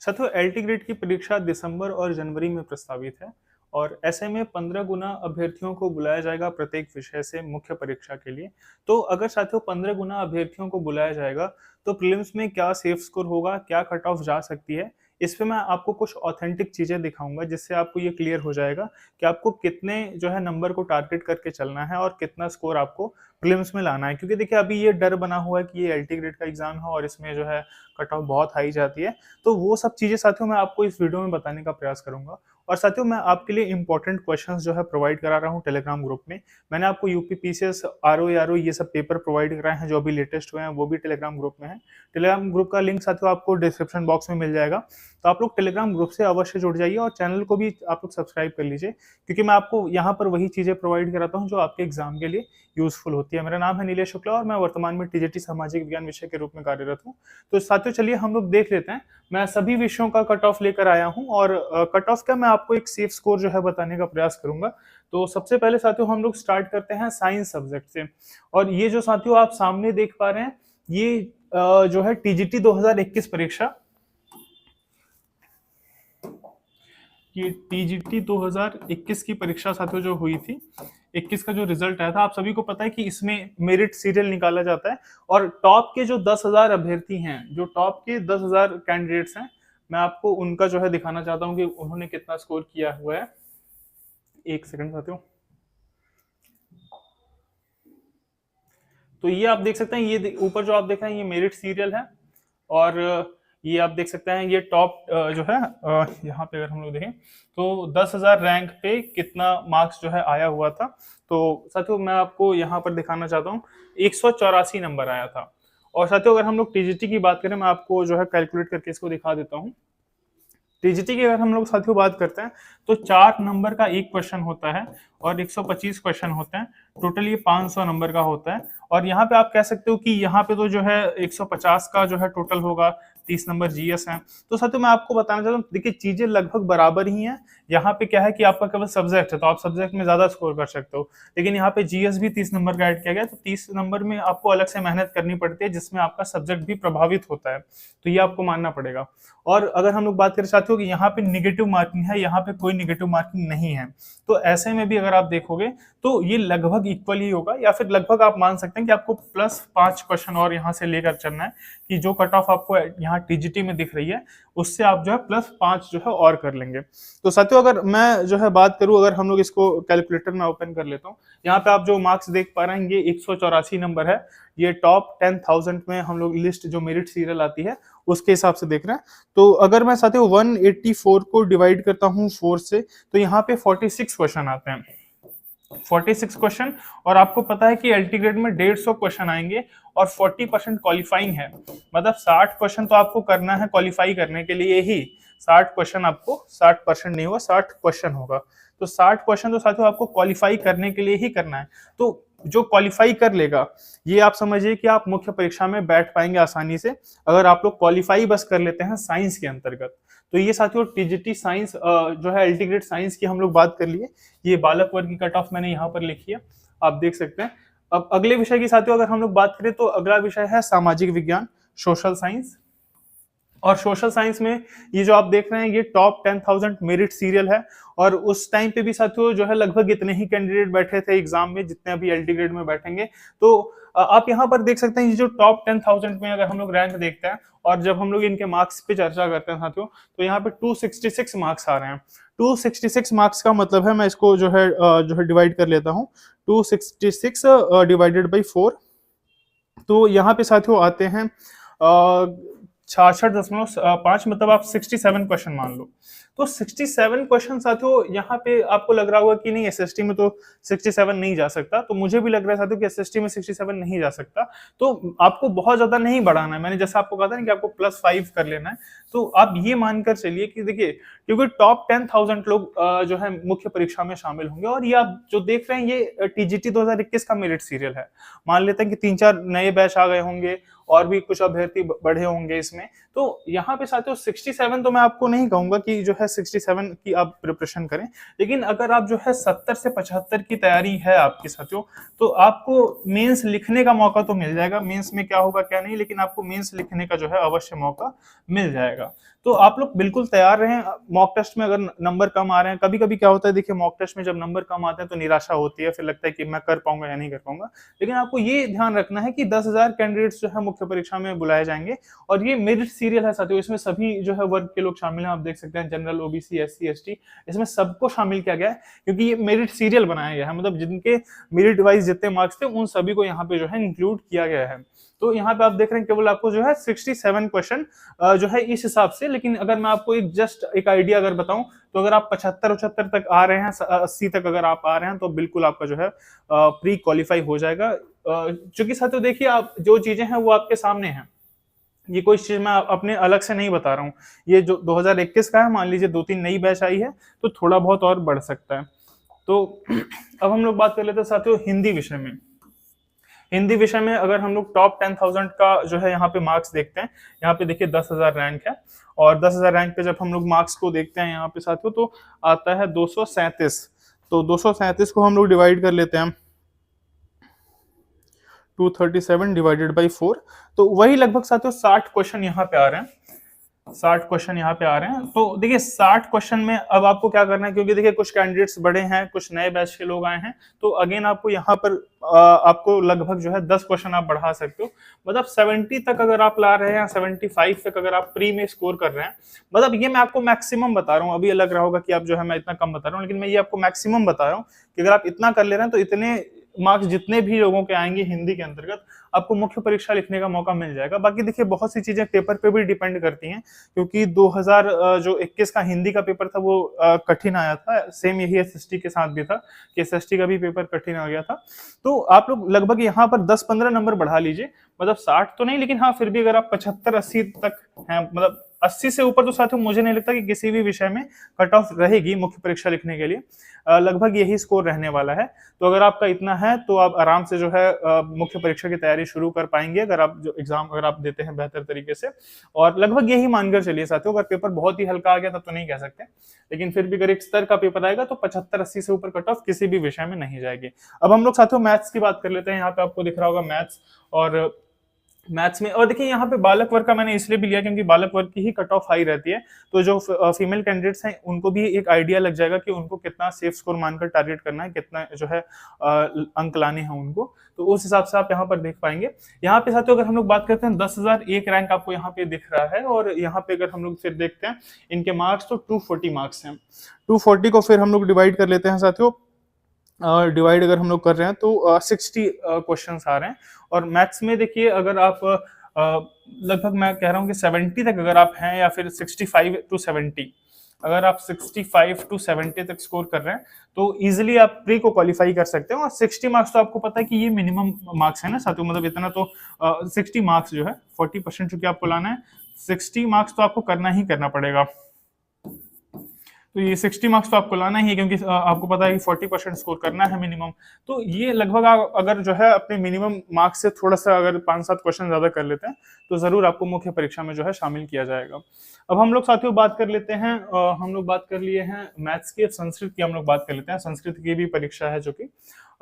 साथियों LT grade की परीक्षा दिसंबर और जनवरी में प्रस्तावित है और ऐसे में 15 गुना अभ्यर्थियों को बुलाया जाएगा प्रत्येक विषय से मुख्य परीक्षा के लिए। तो अगर साथियों 15 गुना अभ्यर्थियों को बुलाया जाएगा तो प्रीलिम्स में क्या सेफ स्कोर होगा, क्या कट ऑफ जा सकती है, इस पे मैं आपको कुछ ऑथेंटिक चीजें दिखाऊंगा जिससे आपको ये क्लियर हो जाएगा कि आपको कितने जो है नंबर को टारगेट करके चलना है और कितना स्कोर आपको प्रीलिम्स में लाना है। क्योंकि देखिए अभी ये डर बना हुआ है कि ये एलटी ग्रेड का एग्जाम है और इसमें जो है कट ऑफ बहुत हाई जाती है। तो वो सब चीज़ें साथियों मैं आपको इस वीडियो में बताने का प्रयास करूंगा। और साथियों मैं आपके लिए इंपॉर्टेंट क्वेश्चंस जो है प्रोवाइड करा रहा हूँ टेलीग्राम ग्रुप में। मैंने आपको यूपी पीसीएस आरओ ये सब पेपर प्रोवाइड कराए हैं जो अभी लेटेस्ट हुए हैं, वो भी टेलीग्राम ग्रुप में है। टेलीग्राम ग्रुप का लिंक साथियों आपको डिस्क्रिप्शन बॉक्स में मिल जाएगा। तो आप लोग टेलीग्राम ग्रुप से अवश्य जुड़ जाइए और चैनल को भी आप लोग सब्सक्राइब कर लीजिए, क्योंकि मैं आपको यहाँ पर वही चीज़ें प्रोवाइड कराता हूँ जो आपके एग्जाम के लिए यूजफुल होती है। मेरा नाम है नीलेश शुक्ला और मैं वर्तमान में टीजीटी सामाजिक विज्ञान विषय के रूप में कार्यरत हूँ। तो साथियों चलिए हम लोग देख लेते हैं। मैं सभी विषयों का कट ऑफ लेकर आया हूं और कट ऑफ का मैं आपको एक सेफ स्कोर जो है बताने का प्रयास करूंगा। तो सबसे पहले साथियों हम लोग स्टार्ट करते हैं साइंस सब्जेक्ट से। और ये जो साथियों आप सामने देख पा रहे हैं ये जो है टीजीटी 2021 परीक्षा, ये टीजीटी 2021 की परीक्षा साथियों जो हुई थी, 21 का जो रिजल्ट आया था, आप सभी को पता है कि इसमें मेरिट सीरियल निकाला जाता है और टॉप के जो 10,000 अभ्यर्थी हैं, जो टॉप के 10,000 कैंडिडेट्स हैं, मैं आपको उनका जो है दिखाना चाहता हूं कि उन्होंने कितना स्कोर किया हुआ है। एक सेकंड साथियों। तो ये आप देख सकते हैं, ये ऊपर जो आप देख रहे हैं ये मेरिट सीरियल है और ये आप देख सकते हैं ये टॉप जो है यहाँ पे अगर हम लोग देखें तो 10,000 रैंक पे कितना मार्क्स जो है आया हुआ था। तो साथियों मैं आपको यहाँ पर दिखाना चाहता हूँ 184 नंबर आया था। और साथियों अगर हम लोग टीजीटी की बात करें, मैं आपको जो है कैलकुलेट करके इसको दिखा देता हूँ। टीजीटी की अगर हम लोग साथियों बात करते हैं तो 4 नंबर का एक क्वेश्चन होता है और 125 क्वेश्चन होते हैं। टोटल ये 500 नंबर का होता है। और यहाँ पे आप कह सकते हो कि यहाँ पे तो जो है 150 का जो है टोटल होगा, 30 नंबर जीएस है। तो साथियों मैं आपको बताना चाहता हूँ, देखिए चीजें लगभग बराबर ही हैं। यहाँ पे क्या है कि आपका केवल सब्जेक्ट है तो आप सब्जेक्ट में ज्यादा स्कोर कर सकते हो, लेकिन यहाँ पे जीएस भी 30 नंबर का ऐड किया गया, तो 30 नंबर में आपको अलग से मेहनत करनी पड़ती है जिसमें आपका सब्जेक्ट भी प्रभावित होता है। तो ये आपको मानना पड़ेगा। और अगर हम लोग बात करें साथियों कि यहाँ पे निगेटिव मार्किंग है, यहाँ पे कोई निगेटिव मार्किंग नहीं है, तो ऐसे में भी अगर आप देखोगे तो ये लगभग इक्वल ही होगा, या फिर लगभग आप मान सकते हैं कि आपको +5 क्वेश्चन और यहाँ से लेकर चलना है कि जो कट ऑफ आपको यहाँ टीजीटी में दिख रही है उससे आप जो है +5 जो है और कर लेंगे। तो साथियों अगर मैं जो है बात करूं, अगर हम लोग इसको कैलकुलेटर में ओपन कर लेता हूँ, यहाँ पे आप जो मार्क्स देख पा रहे हैं ये 184 नंबर है। ये टॉप 10,000 में हम लोग लिस्ट जो मेरिट सीरियल आती है उसके हिसाब से देख रहे हैं। तो अगर मैं साथियों 184 को डिवाइड करता हूँ 4 से तो यहाँ पे 46 क्वेश्चन आते हैं, 46 क्वेश्चन। और आपको पता है कि एलटी ग्रेड में 150 क्वेश्चन आएंगे और 40% क्वालिफाइंग है, मतलब 60 क्वेश्चन तो आपको करना है क्वालिफाई करने के लिए ही। 60 क्वेश्चन आपको, 60% नहीं होगा, 60 क्वेश्चन होगा। तो 60 क्वेश्चन तो साथियों आपको क्वालिफाई करने के लिए ही करना है। तो जो क्वालिफाई कर लेगा ये आप समझिए कि आप मुख्य परीक्षा में बैठ पाएंगे आसानी से, अगर आप लोग क्वालिफाई बस कर लेते हैं साइंस के अंतर्गत। तो ये साथियों टीजीटी साइंस जो है एलटी ग्रेड साइंस की हम लोग बात कर लिए। ये बालक वर्ग की कट ऑफ मैंने यहाँ पर लिखी है, आप देख सकते हैं। अब अगले विषय की साथियों अगर हम लोग बात करें तो अगला विषय है सामाजिक विज्ञान, सोशल साइंस। और सोशल साइंस में ये जो आप देख रहे हैं ये टॉप 10,000 मेरिट सीरियल है और उस टाइम पे भी साथियों जो है लगभग इतने ही कैंडिडेट बैठे थे एग्जाम में जितने अभी एलटी ग्रेड में बैठेंगे। तो आप यहाँ पर देख सकते हैं ये जो टॉप 10,000 में अगर हम लोग रैंक देखते हैं और जब हम लोग इनके मार्क्स पे चर्चा करते हैं साथियों, तो यहाँ पे 266 मार्क्स आ रहे हैं। 266 मार्क्स का मतलब है, मैं इसको जो है डिवाइड कर लेता हूँ, 266 डिवाइडेड बाई 4, तो यहाँ पे साथियों आते हैं 66.5, मतलब आप 67 क्वेश्चन मान लो। तो 67 क्वेश्चन साथियों यहाँ पे आपको लग रहा होगा कि नहीं एसएसटी में तो 67 नहीं जा सकता, तो मुझे भी लग रहा है साथियों कि एसएसटी में 67 नहीं जा सकता। तो आपको बहुत ज्यादा नहीं बढ़ाना है, मैंने जैसा आपको कहा था ना कि आपको +5 कर लेना है। तो आप ये मानकर चलिए कि देखिए क्योंकि टॉप 10,000 लोग जो है मुख्य परीक्षा में शामिल होंगे और ये आप जो देख रहे हैं ये टीजीटी 2021 का मेरिट सीरियल है। मान लेते हैं कि 3-4 नए बैच आ गए होंगे और भी कुछ अभ्यर्थी बढ़े होंगे इसमें। तो यहाँ पे साथियों 67 तो मैं आपको नहीं कहूंगा कि जो है 67 की आप प्रिपरेशन करें, लेकिन अगर आप जो है 70 से 75 की तैयारी है आपकी साथियों, तो आपको मेंस लिखने का मौका तो मिल जाएगा। मेंस में क्या होगा क्या नहीं, लेकिन आपको मेंस लिखने का जो है अवश्य मौका मिल जाएगा। तो आप लोग बिल्कुल तैयार रहें मॉक टेस्ट में। अगर नंबर कम आ रहे हैं, कभी कभी क्या होता है देखिए, मॉक टेस्ट में जब नंबर कम आते हैं तो निराशा होती है, फिर लगता है कि मैं कर पाऊंगा या नहीं कर पाऊंगा। लेकिन आपको ये ध्यान रखना है कि 10,000 कैंडिडेट्स जो है मुख्य परीक्षा में बुलाए जाएंगे, और ये मेरिट सीरियल है साथियों, इसमें सभी जो है वर्ग के लोग शामिल हैं। आप देख सकते हैं जनरल, ओबीसी, एससी, एसटी, इसमें सबको शामिल किया गया है, क्योंकि ये मेरिट सीरियल बनाया गया है, मतलब जिनके मेरिट वाइज जितने मार्क्स थे उन सभी को यहाँ पे जो है इंक्लूड किया गया है। तो यहाँ पे आप देख रहे हैं केवल आपको जो है 67 क्वेश्चन जो है इस हिसाब से। लेकिन अगर मैं आपको एक जस्ट एक आइडिया अगर बताऊं, तो अगर आप 75 तक आ रहे हैं, 80 तक अगर आप आ रहे हैं, तो बिल्कुल आपका जो है प्री क्वालिफाई हो जाएगा। चूंकि साथियों देखिए, आप जो चीजें हैं वो आपके सामने हैं, ये कोई चीज मैं अपने अलग से नहीं बता रहा हूँ। ये जो 2021 का है, मान लीजिए 2-3 नई बैच आई है, तो थोड़ा बहुत और बढ़ सकता है। तो अब हम लोग बात कर लेते हैं साथियों हिंदी विषय में। हिंदी विषय में अगर हम लोग टॉप 10,000 का जो है यहाँ पे मार्क्स देखते हैं, यहाँ पे देखिए 10,000 रैंक है, और 10,000 रैंक पे जब हम लोग मार्क्स को देखते हैं यहाँ पे साथियों, तो आता है 237। तो 237 को हम लोग डिवाइड कर लेते हैं 237 डिवाइडेड बाई 4, तो वही लगभग साथियों 60 क्वेश्चन यहाँ पे आ रहे हैं। 60 क्वेश्चन यहाँ पे आ रहे हैं। तो देखिए 60 क्वेश्चन में अब आपको क्या करना है, क्योंकि देखिए कुछ कैंडिडेट्स बड़े हैं, कुछ नए बैच के लोग आए हैं, तो अगेन आपको यहाँ पर आपको लगभग जो है 10 क्वेश्चन आप बढ़ा सकते हो। मतलब 70 तक अगर आप ला रहे हैं, 75 तक अगर आप प्री में स्कोर कर रहे हैं, मतलब ये मैं आपको मैक्सिमम बता रहा हूँ। अभी लग रहा होगा कि आप जो है मैं इतना कम बता रहा हूँ, लेकिन मैं ये आपको मैक्सिमम बता रहा हूँ कि अगर आप इतना कर ले रहे हैं तो इतने मार्क्स जितने भी लोगों के आएंगे हिंदी के अंतर्गत, आपको मुख्य परीक्षा लिखने का मौका मिल जाएगा। बाकी देखिए बहुत सी चीजें पेपर पे भी डिपेंड करती हैं, क्योंकि 2021 का हिंदी का पेपर था वो कठिन आया था। सेम यही एसएसटी के साथ भी था कि एसएसटी का भी पेपर कठिन आ गया था। तो आप लोग लगभग यहाँ पर 10-15 नंबर बढ़ा लीजिए, मतलब 60 तो नहीं, लेकिन हाँ फिर भी अगर आप 75-80 तक हैं, मतलब 80 से ऊपर, तो साथियों मुझे नहीं लगता कि किसी भी विषय में कट ऑफ रहेगी मुख्य परीक्षा लिखने के लिए। लगभग यही स्कोर रहने वाला है। तो अगर आपका इतना है तो आप आराम से जो है मुख्य परीक्षा की तैयारी शुरू कर पाएंगे, अगर आप जो एग्जाम अगर आप देते हैं बेहतर तरीके से। और लगभग यही मानकर चलिए साथियों, अगर पेपर बहुत ही हल्का आ गया तब तो नहीं कह सकते, लेकिन फिर भी अगर एक स्तर का पेपर आएगा तो 75-80 से ऊपर कट ऑफ किसी भी विषय में नहीं जाएगी। अब हम लोग साथियों मैथ्स की बात कर लेते हैं। यहाँ पे आपको दिख रहा होगा मैथ्स, और मैथ्स में, और देखिए यहाँ पे बालक वर्ग का मैंने इसलिए भी लिया क्योंकि बालक वर्ग की ही कट ऑफ हाई रहती है, तो जो फीमेल कैंडिडेट्स हैं उनको भी एक आइडिया लग जाएगा कि उनको कितना सेफ स्कोर मानकर टारगेट करना है, कितना जो है अंक लाने हैं उनको, तो उस हिसाब से आप यहाँ पर देख पाएंगे। यहाँ पे साथियों अगर हम लोग बात करते हैं 10,001 रैंक आपको यहाँ पे दिख रहा है, और यहाँ पे अगर हम लोग फिर देखते हैं इनके मार्क्स, तो 240 मार्क्स हैं। 240 को फिर हम लोग डिवाइड कर लेते हैं साथियों, डिवाइड अगर हम लोग कर रहे हैं तो 60 क्वेश्चंस आ रहे हैं। और मैथ्स में देखिए अगर आप लगभग मैं कह रहा हूँ कि 70 तक अगर आप हैं, या फिर 65 to 70, अगर आप 65 to 70 तक स्कोर कर रहे हैं तो इजीली आप प्री को क्वालिफाई कर सकते हैं। और 60 मार्क्स तो आपको पता है कि ये मिनिमम मार्क्स है ना साथियों, मतलब इतना तो 60 मार्क्स जो है 40% चूंकि आपको लाना है, 60 मार्क्स तो आपको करना ही करना पड़ेगा। तो ये 60 मार्क्स तो आपको लाना ही है, क्योंकि आपको पता है कि 40% स्कोर करना है मिनिमम। तो ये लगभग आप अगर जो है अपने मिनिमम मार्क्स से थोड़ा सा अगर 5-7 क्वेश्चन ज्यादा कर लेते हैं तो जरूर आपको मुख्य परीक्षा में जो है शामिल किया जाएगा। अब हम लोग साथियों बात कर लेते हैं, हम लोग बात कर लिए हैं मैथ्स की, संस्कृत की हम लोग बात कर लेते हैं। संस्कृत की भी परीक्षा है जो कि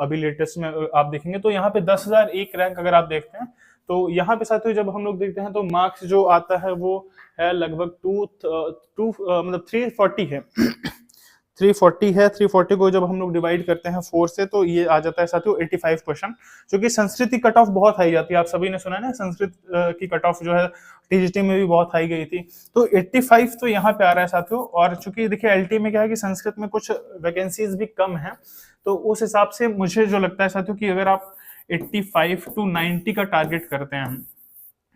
अभी लेटेस्ट में आप देखेंगे। तो यहाँ पे 10,001 रैंक अगर आप देखते हैं, तो यहाँ पे साथियों जब हम लोग देखते हैं तो मार्क्स जो आता है वो है लगभग 340 है। 340 है। 340 को जब हम लोग डिवाइड करते हैं 4 से, तो ये आ जाता है साथियों 85 क्वेश्चन, क्योंकि संस्कृत की कट ऑफ बहुत हाई जाती है। आप सभी ने सुना है ना, संस्कृत की कट ऑफ जो है टीजीटी में भी बहुत हाई गई थी। तो 85 तो यहाँ पे आ रहा है साथियों। और चूंकि देखिए एलटी में क्या है कि संस्कृत में कुछ वैकेंसीज भी कम है, तो उस हिसाब से मुझे जो लगता है साथियों कि अगर आप 85 to 90 का टारगेट करते हैं,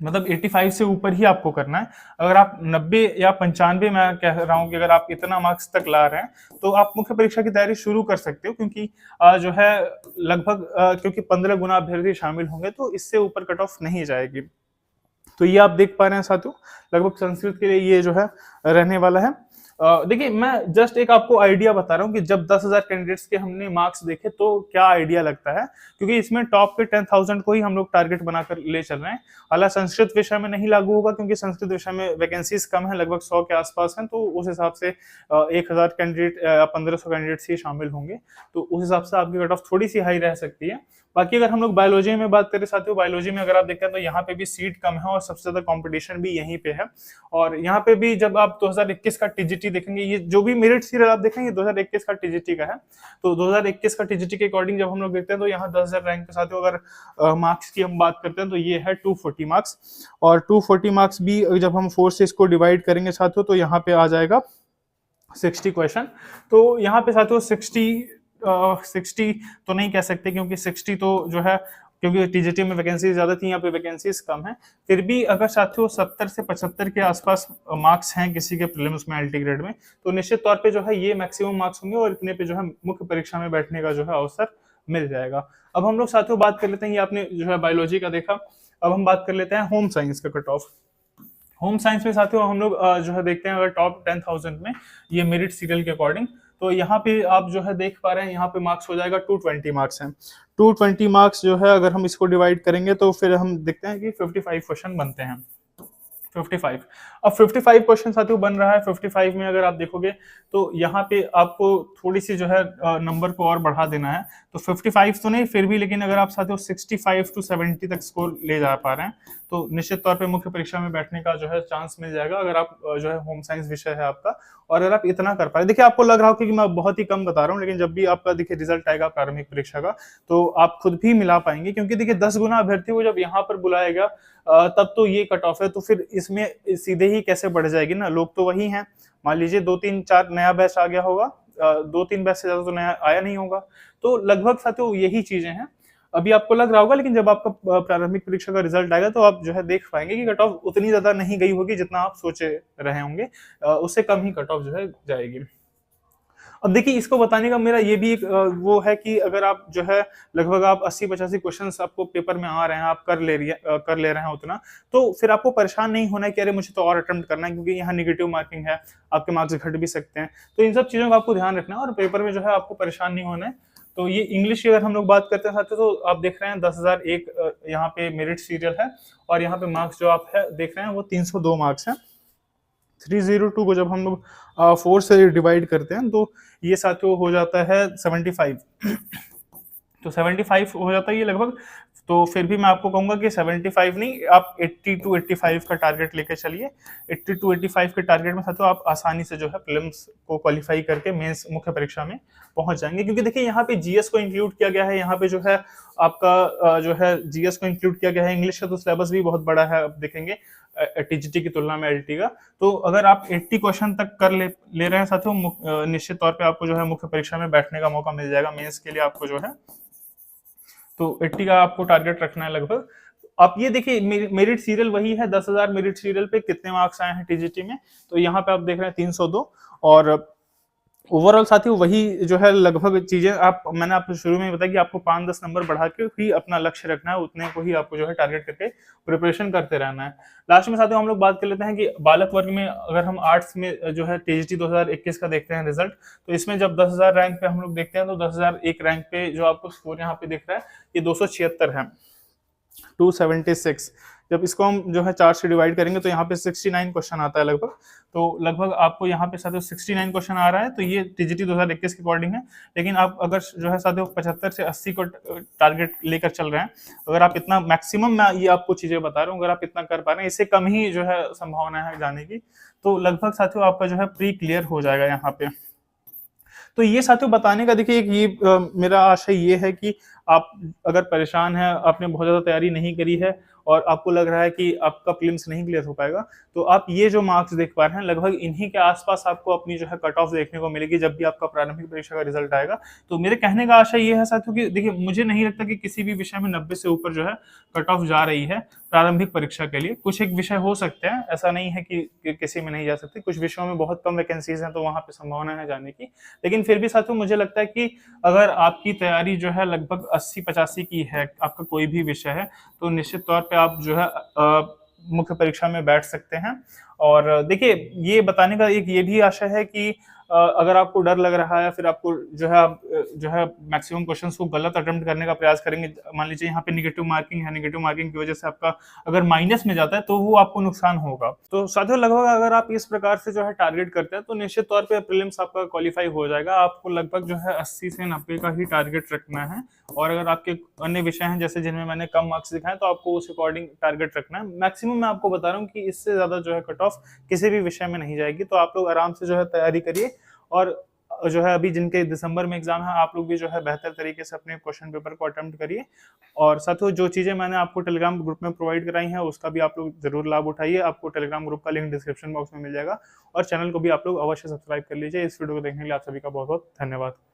मतलब 85 से ऊपर ही आपको करना है। अगर आप 90 या 95, मैं कह रहा हूं कि अगर आप इतना मार्क्स तक ला रहे हैं तो आप मुख्य परीक्षा की तैयारी शुरू कर सकते हो, क्योंकि जो है लगभग क्योंकि 15 गुना अभ्यर्थी शामिल होंगे, तो इससे ऊपर कट ऑफ नहीं जाएगी। तो ये आप देख पा रहे हैं साथियों, लगभग संस्कृत के लिए ये जो है रहने वाला है। देखिए मैं जस्ट एक आपको आइडिया बता रहा हूँ कि जब 10,000 कैंडिडेट्स के हमने मार्क्स देखे तो क्या आइडिया लगता है, क्योंकि इसमें टॉप के 10,000 को ही हम लोग टारगेट बनाकर ले चल रहे हैं। हालांकि संस्कृत विषय में नहीं लागू होगा, क्योंकि संस्कृत विषय में वैकेंसीज कम है, लगभग 100 के आसपास हैं, तो उस हिसाब से 1,000 कैंडिडेट या 1,500 कैंडिडेट्स ही शामिल होंगे, तो उस हिसाब से आपकी कट ऑफ थोड़ी सी हाई रह सकती है। बाकी अगर हम लोग बायोलॉजी में बात करें साथियों, बायोलॉजी में अगर आप देखते हैं तो यहाँ पे भी सीट कम है और सबसे ज्यादा कंपटीशन भी यहीं पे है। और यहाँ पे भी जब आप 2021 का टीजीटी देखेंगे, ये जो भी मेरिट सीरियल आप देखेंगे 2021 का टीजीटी का है, तो 2021 का टीजीटी के अकॉर्डिंग जब हम लोग देखते हैं तो यहाँ 10,000 रैंक पे साथियों अगर मार्क्स की हम बात करते हैं तो ये है 240 मार्क्स। और 240 मार्क्स भी जब हम 4 से इसको डिवाइड करेंगे साथियों तो यहाँ पे आ जाएगा 60 क्वेश्चन। तो यहाँ पे साथियों 60 तो नहीं कह सकते, क्योंकि 60 तो जो है, क्योंकि टीजीटी में वैकेंसी ज्यादा थी, यहाँ पे वैकेंसीज कम है। फिर भी अगर साथियों 70 से 75 के आसपास मार्क्स हैं किसी के प्रीलिम्स में एलटी ग्रेड में, तो निश्चित तौर पे जो है ये मैक्सिमम मार्क्स होंगे और इतने पे जो है मुख्य परीक्षा में बैठने का जो है अवसर मिल जाएगा। अब हम लोग साथियों बात कर लेते हैं, ये आपने जो है बायोलॉजी का देखा, अब हम बात कर लेते हैं होम साइंस का कट ऑफ। होम साइंस में साथियों हम लोग जो है देखते हैं अगर टॉप 10,000 में ये मेरिट सीरियल के अकॉर्डिंग, तो यहाँ पे आप जो है देख पा रहे हैं यहाँ पे मार्क्स हो जाएगा 220 मार्क्स हैं। 220 मार्क्स जो है अगर हम इसको डिवाइड करेंगे तो फिर हम देखते हैं कि 55 क्वेश्चन बनते हैं। 55, अब 55 क्वेश्चन साथियों बन रहा है। 55 में अगर आप देखोगे तो यहाँ पे आपको थोड़ी सी जो है नंबर को और बढ़ा देना है, तो 55 तो नहीं फिर भी, लेकिन अगर आप साथियों 65 to 70 तक स्कोर ले जा पा रहे हैं तो निश्चित तौर पे मुख्य परीक्षा में बैठने का जो है चांस मिल जाएगा, अगर आप जो है होम साइंस विषय है आपका और अगर आप इतना कर पाए। देखिए आपको लग रहा हो कि मैं बहुत ही कम बता रहा हूँ, लेकिन जब भी आपका देखिए रिजल्ट आएगा प्रारंभिक परीक्षा का तो आप खुद भी मिला पाएंगे, क्योंकि देखिए 10 गुना अभ्यर्थी को जब यहाँ पर बुलाएगा तब तो ये कट ऑफ है, तो फिर इसमें सीधे ही कैसे बढ़ जाएगी ना, लोग तो वही हैं। मान लीजिए 2-3-4 नया बैच आ गया होगा, 2-3 बैच से ज्यादा तो नया आया नहीं होगा, तो लगभग साथियों यही चीजें हैं। अभी आपको लग रहा होगा, लेकिन जब आपका प्रारंभिक परीक्षा का रिजल्ट आएगा तो आप जो है देख पाएंगे कि कट ऑफ उतनी ज्यादा नहीं गई होगी जितना आप सोचे रहे होंगे, उससे कम ही कट ऑफ जो है जाएगी। अब देखिए इसको बताने का मेरा ये भी एक वो है कि अगर आप जो है लगभग आप 80-85 क्वेश्चंस आपको पेपर में आ रहे हैं, आप कर ले रहे हैं उतना, तो फिर आपको परेशान नहीं होना है कि अरे मुझे तो और अटेम्प्ट करना है, क्योंकि यहाँ निगेटिव मार्किंग है, आपके मार्क्स घट भी सकते हैं। तो इन सब चीजों का आपको ध्यान रखना है और पेपर में जो है आपको परेशान नहीं होना है। तो ये इंग्लिश की अगर हम लोग बात करते हैं साथियों तो आप देख रहे हैं 10,001 यहाँ पे मेरिट सीरियल है और यहाँ पे मार्क्स जो आप है देख रहे हैं वो 302 मार्क्स है। 302 को जब हम लोग 4 से डिवाइड करते हैं तो ये साथियों हो जाता है 75। तो 75 हो जाता है ये लगभग। तो फिर भी मैं आपको कहूंगा कि 75 नहीं, आप 80 to 85 का टारगेट लेके चलिए। 80 to 85 के टारगेट में साथियों आप आसानी से जो है प्रीलिम्स को क्वालिफाई करके मेंस मुख्य परीक्षा में पहुंच जाएंगे, क्योंकि देखिए यहाँ पे जीएस को इंक्लूड किया गया है, यहाँ पे जो है आपका जो है जीएस को इंक्लूड किया गया है। इंग्लिश का तो सिलेबस भी बहुत बड़ा है, आप देखेंगे टीजीटी की तुलना में एलटी का। तो अगर आप 80 क्वेश्चन तक कर ले रहे हैं साथियों, निश्चित तौर पे आपको जो है मुख्य परीक्षा में बैठने का मौका मिल जाएगा। मेंस के लिए आपको जो है तो 80 का आपको टारगेट रखना है लगभग। आप ये देखिए मेरिट सीरियल वही है, 10,000 मेरिट सीरियल पे कितने मार्क्स आए हैं टीजीटी में, तो यहाँ पे आप देख रहे हैं 302। और ओवरऑल साथियों वही जो है लगभग चीजें मैंने आपको शुरू में बताया कि आपको 5-10 नंबर बढ़ा के ही अपना लक्ष्य रखना है, उतने को ही आपको जो है टारगेट करके प्रिपरेशन करते रहना है। लास्ट में साथियों हम लोग बात कर लेते हैं कि बालक वर्ग में अगर हम आर्ट्स में जो है टीजीटी 2021 का देखते हैं रिजल्ट, तो इसमें जब 10,000 रैंक पे हम लोग देखते हैं तो 10,001 रैंक पे जो आपको स्कोर यहाँ पे दिख रहा है ये 276 है, 276। जब इसको हम जो है 4 से डिवाइड करेंगे तो यहाँ पे 69 क्वेश्चन आता है लगभग। तो लगभग आपको यहाँ पे साथियों 69 क्वेश्चन आ रहा है, तो ये टीजीटी 2021 के अकॉर्डिंग है। लेकिन आप अगर जो है साथियों 75 से 80 को टारगेट लेकर चल रहे हैं, अगर आप इतना मैक्सिमम, मैं ये आपको चीजें बता रहा हूँ, अगर आप इतना कर पा रहे हैं, इससे कम ही जो है संभावना है जाने की, तो लगभग साथियों आपका जो है प्री क्लियर हो जाएगा यहाँ पे। तो ये साथियों बताने का देखिए ये मेरा आशय ये है कि आप अगर परेशान हैं, आपने बहुत ज्यादा तैयारी नहीं करी है और आपको लग रहा है कि आपका प्रीलिम्स नहीं क्लियर हो पाएगा, तो आप ये जो मार्क्स देख पा रहे हैं लगभग इन्हीं के आसपास आपको अपनी जो है कट ऑफ देखने को मिलेगी जब भी आपका प्रारंभिक परीक्षा का रिजल्ट आएगा। तो मेरे कहने का आशय ये है साथियों कि देखिए मुझे नहीं लगता कि किसी भी विषय में 90 से ऊपर जो है कट ऑफ जा रही है प्रारंभिक परीक्षा के लिए। कुछ एक विषय हो सकते हैं, ऐसा नहीं है कि किसी में नहीं जा सकती, कुछ विषयों में बहुत कम वैकेंसीज हैं तो वहां पे संभावना है जाने की। लेकिन फिर भी साथियों मुझे लगता है कि अगर आपकी तैयारी जो है लगभग 80-85 की है, आपका कोई भी विषय है, तो निश्चित तौर पे आप जो है मुख्य परीक्षा में बैठ सकते हैं। और देखिए, ये बताने का एक ये भी आशा है कि अगर आपको डर लग रहा है या फिर आपको जो है आप जो है मैक्सिमम क्वेश्चंस को गलत अटेम्प्ट करने का प्रयास करेंगे, मान लीजिए यहाँ पे नेगेटिव मार्किंग है, नेगेटिव मार्किंग की वजह से आपका अगर माइनस में जाता है तो वो आपको नुकसान होगा। तो साथियों, लगभग अगर आप इस प्रकार से जो है टारगेट करते हैं तो निश्चित तौर पे प्रीलिम्स आपका क्वालिफाई हो जाएगा। आपको लगभग जो है 80 से 90 का ही टारगेट रखना है, और अगर आपके अन्य विषय हैं जैसे जिनमें मैंने कम मार्क्स दिखाए तो आपको उस अकॉर्डिंग टारगेट रखना है। मैक्सिमम मैं आपको बता रहा हूँ कि इससे ज्यादा जो है कट ऑफ किसी भी विषय में नहीं जाएगी। तो आप लोग आराम से जो है तैयारी करिए, और जो है अभी जिनके दिसंबर में एग्जाम है आप लोग भी जो है बेहतर तरीके से अपने क्वेश्चन पेपर को अटेम्प्ट करिए। और साथियों, जो चीजें मैंने आपको टेलीग्राम ग्रुप में प्रोवाइड कराई हैं उसका भी आप लोग जरूर लाभ उठाइए। आपको टेलीग्राम ग्रुप का लिंक डिस्क्रिप्शन बॉक्स में मिल जाएगा, और चैनल को भी आप लोग अवश्य सब्सक्राइब कर लीजिए। इस वीडियो को देखने के लिए आप सभी का बहुत बहुत धन्यवाद।